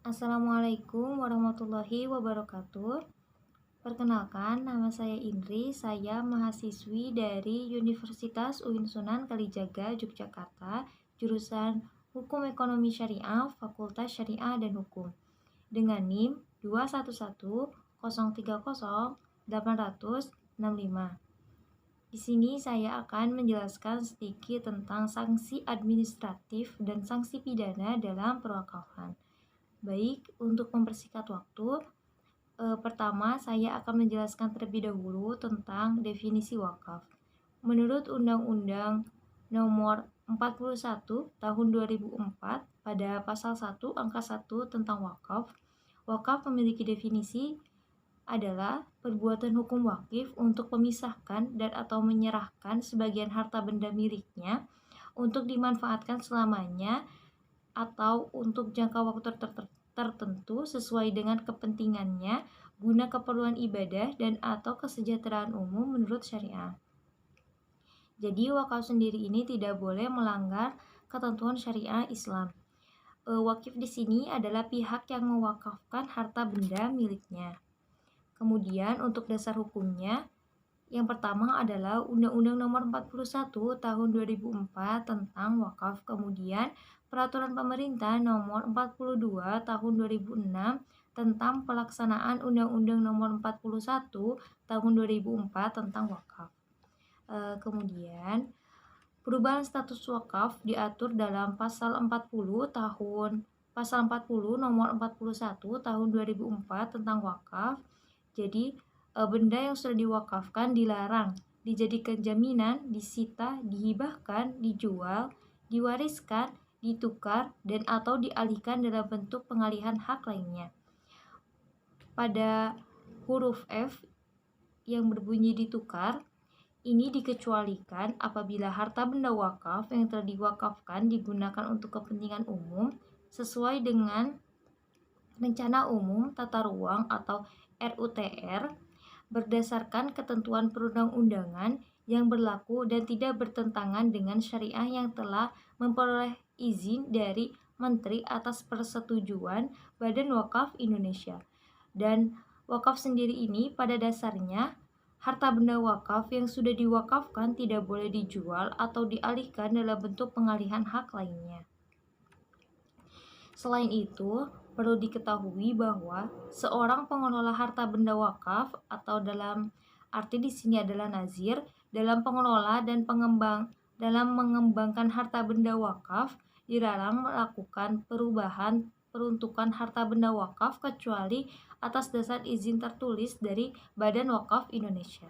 Assalamualaikum warahmatullahi wabarakatuh. Perkenalkan, nama saya Indri. Saya mahasiswi dari Universitas UIN Sunan Kalijaga, Yogyakarta, jurusan Hukum Ekonomi Syariah, Fakultas Syariah dan Hukum. Dengan NIM 211030865. Di sini saya akan menjelaskan sedikit tentang sanksi administratif dan sanksi pidana dalam perwakafan. Baik, untuk mempersingkat waktu, pertama saya akan menjelaskan terlebih dahulu tentang definisi wakaf. Menurut Undang-Undang Nomor 41 Tahun 2004 pada pasal 1 angka 1 tentang wakaf, wakaf memiliki definisi adalah perbuatan hukum wakif untuk memisahkan dan atau menyerahkan sebagian harta benda miliknya untuk dimanfaatkan selamanya atau untuk jangka waktu tertentu sesuai dengan kepentingannya guna keperluan ibadah dan atau kesejahteraan umum menurut syariah. Jadi wakaf sendiri ini tidak boleh melanggar ketentuan syariah Islam. Wakif di sini adalah pihak yang mewakafkan harta benda miliknya. Kemudian untuk dasar hukumnya, yang pertama adalah Undang-Undang Nomor 41 Tahun 2004 tentang wakaf. Kemudian Peraturan Pemerintah Nomor 42 Tahun 2006 tentang pelaksanaan Undang-Undang Nomor 41 Tahun 2004 tentang wakaf. Kemudian perubahan status wakaf diatur dalam Pasal 40 Nomor 41 Tahun 2004 tentang wakaf. Jadi benda yang sudah diwakafkan dilarang dijadikan jaminan, disita, dihibahkan, dijual, diwariskan, ditukar, dan atau dialihkan dalam bentuk pengalihan hak lainnya. Pada huruf F yang berbunyi ditukar, ini dikecualikan apabila harta benda wakaf yang telah diwakafkan digunakan untuk kepentingan umum sesuai dengan Rencana Umum Tata Ruang atau RUTR berdasarkan ketentuan perundang-undangan yang berlaku dan tidak bertentangan dengan syariah yang telah memperoleh izin dari Menteri atas persetujuan Badan Wakaf Indonesia. Dan wakaf sendiri ini pada dasarnya harta benda wakaf yang sudah diwakafkan tidak boleh dijual atau dialihkan dalam bentuk pengalihan hak lainnya. Selain itu, perlu diketahui bahwa seorang pengelola harta benda wakaf atau dalam arti di sini adalah nazir dalam pengelola dan dalam mengembangkan harta benda wakaf dilarang melakukan perubahan peruntukan harta benda wakaf kecuali atas dasar izin tertulis dari Badan Wakaf Indonesia.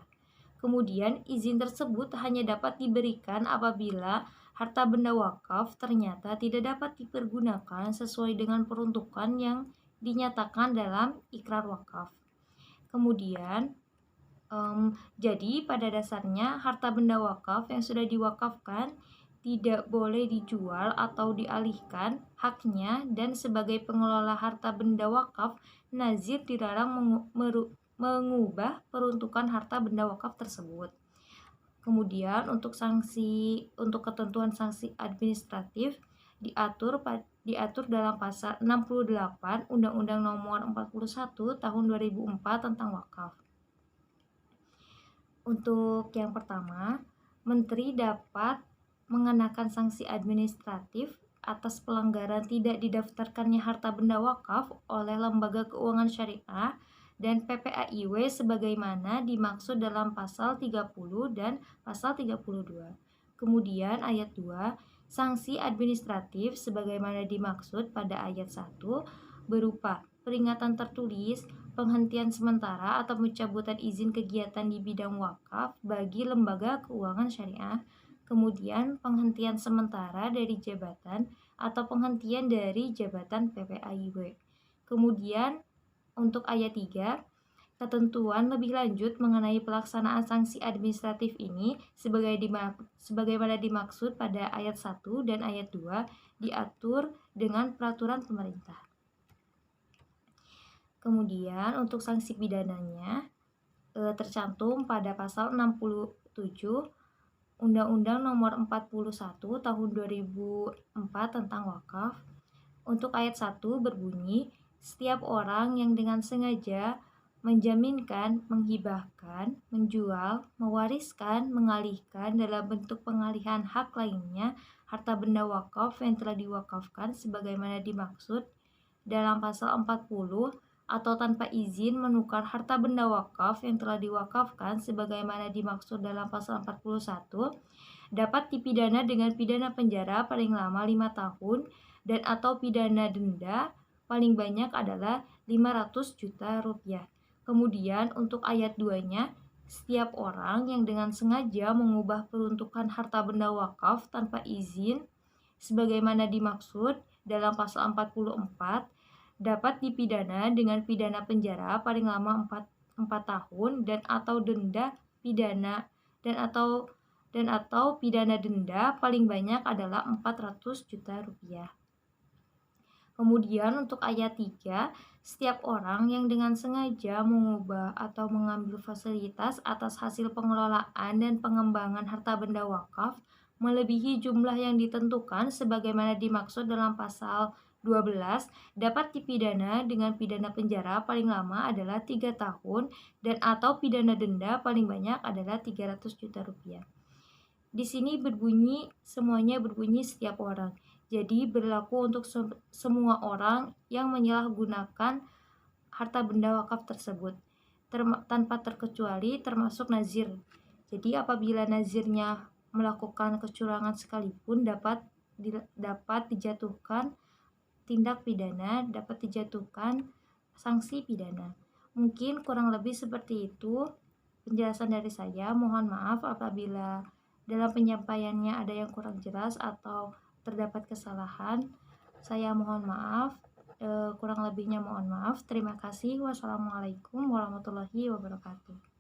Kemudian izin tersebut hanya dapat diberikan apabila harta benda wakaf ternyata tidak dapat dipergunakan sesuai dengan peruntukan yang dinyatakan dalam ikrar wakaf. Kemudian, jadi pada dasarnya harta benda wakaf yang sudah diwakafkan tidak boleh dijual atau dialihkan haknya, dan sebagai pengelola harta benda wakaf, nazir dilarang mengubah peruntukan harta benda wakaf tersebut. Kemudian untuk ketentuan sanksi administratif diatur dalam pasal 68 Undang-Undang Nomor 41 Tahun 2004 tentang wakaf. Untuk yang pertama, Menteri dapat mengenakan sanksi administratif atas pelanggaran tidak didaftarkannya harta benda wakaf oleh lembaga keuangan syariah dan PPAIW sebagaimana dimaksud dalam pasal 30 dan pasal 32. Kemudian ayat 2, sanksi administratif sebagaimana dimaksud pada ayat 1 berupa peringatan tertulis, penghentian sementara atau pencabutan izin kegiatan di bidang wakaf bagi lembaga keuangan syariah, kemudian penghentian sementara dari jabatan atau penghentian dari jabatan PPAIW. Kemudian untuk ayat 3, ketentuan lebih lanjut mengenai pelaksanaan sanksi administratif ini sebagaimana dimaksud pada ayat 1 dan ayat 2 diatur dengan peraturan pemerintah. Kemudian untuk sanksi pidananya tercantum pada pasal 67 Undang-Undang Nomor 41 Tahun 2004 tentang wakaf. Untuk ayat 1 berbunyi, setiap orang yang dengan sengaja menjaminkan, menghibahkan, menjual, mewariskan, mengalihkan dalam bentuk pengalihan hak lainnya harta benda wakaf yang telah diwakafkan sebagaimana dimaksud dalam pasal 40 atau tanpa izin menukar harta benda wakaf yang telah diwakafkan sebagaimana dimaksud dalam pasal 41 dapat dipidana dengan pidana penjara paling lama 5 tahun dan atau pidana denda paling banyak adalah 500 juta rupiah. Kemudian untuk ayat 2-nya, setiap orang yang dengan sengaja mengubah peruntukan harta benda wakaf tanpa izin sebagaimana dimaksud dalam pasal 44 dapat dipidana dengan pidana penjara paling lama 4 tahun dan atau denda pidana dan atau pidana denda paling banyak adalah 400 juta rupiah. Kemudian untuk ayat 3, setiap orang yang dengan sengaja mengubah atau mengambil fasilitas atas hasil pengelolaan dan pengembangan harta benda wakaf melebihi jumlah yang ditentukan sebagaimana dimaksud dalam pasal 12 dapat dipidana dengan pidana penjara paling lama adalah 3 tahun dan atau pidana denda paling banyak adalah 300 juta rupiah. Di sini semuanya berbunyi setiap orang. Jadi berlaku untuk semua orang yang menyalahgunakan harta benda wakaf tersebut tanpa terkecuali termasuk nazir. Jadi apabila nazirnya melakukan kecurangan sekalipun dapat dijatuhkan tindak pidana, dapat dijatuhkan sanksi pidana. Mungkin kurang lebih seperti itu penjelasan dari saya. Mohon maaf apabila dalam penyampaiannya ada yang kurang jelas atau terdapat kesalahan. Saya mohon maaf, kurang lebihnya mohon maaf. Terima kasih. Wassalamualaikum warahmatullahi wabarakatuh.